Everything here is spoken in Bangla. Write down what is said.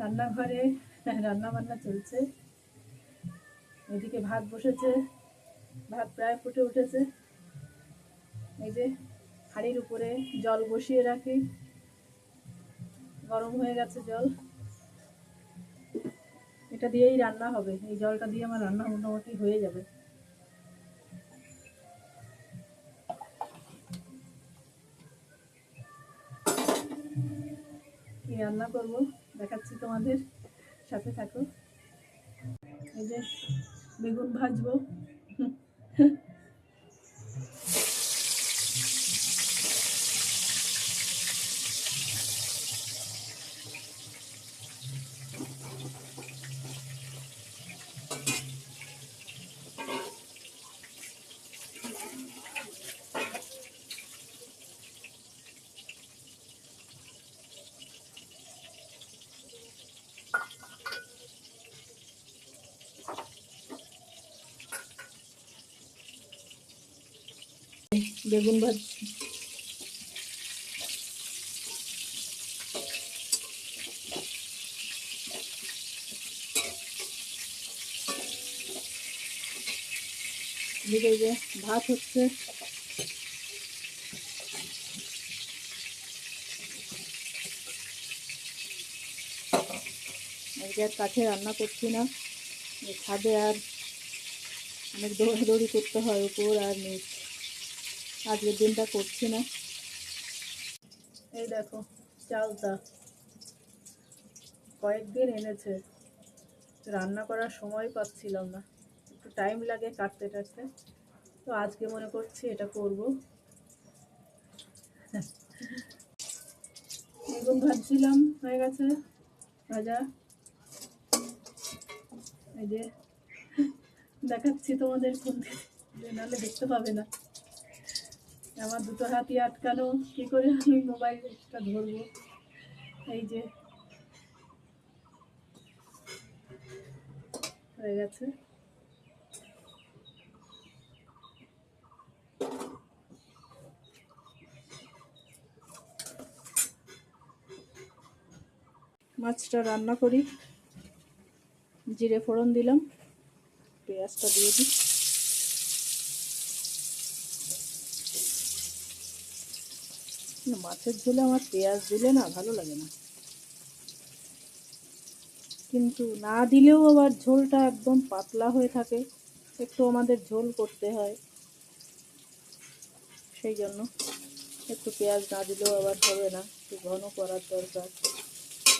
রান্নাঘরে রান্না বান্না চলছে। এদিকে ভাত বসেছে, ভাত প্রায় ফুটে উঠেছে। এই যে হাঁড়ির উপরে জল বসিয়ে রাখি, গরম হয়ে গেছে জল। এটা দিয়েই রান্না হবে, এই জলটা দিয়ে আমার রান্না মোটামুটি হয়ে যাবে। কি রান্না করব দেখাচ্ছি তোমাদের, সাথে থাকো। এই যে বেগুন ভাজবো। বেগুন ভাজছি। এদিকে যে ভাত হচ্ছে। আজকে আর কাঠে রান্না করছি না, ছাদে আর অনেক দৌড়াদৌড়ি করতে হয় উপর আর নিচ, আজকের দিনটা করছি না। এই দেখো চালটা কয়েকদিন এনেছে, রান্না করার সময় পাচ্ছিলাম না, একটু টাইম লাগে কাটতে টাটতে, তো আজকে মনে করছি এটা করব। বেগুন ভাজছিলাম, হয়ে গেছে ভাজা। এই যে দেখাচ্ছি তোমাদের, ফোন নাহলে দেখতে পাবে না। আমার দুটো হাতই আটকানো, কি করে আমি মোবাইলটা ধরবো। এই যে হয়ে গেছে। মাছটা রান্না করি, জিরে ফোড়ন দিলাম, পেঁয়াজটা দিয়ে দিই। মাছের ঝোলে আমার পেঁয়াজ দিলে না ভালো লাগে না, কিন্তু না দিলেও আবার ঝোলটা একদম পাতলা হয়ে থাকে, একটু আমাদের ঝোল করতে হয়, সেই জন্য একটু পেঁয়াজ না দিলেও আবার হবে না, একটু ঘন করার দরকার।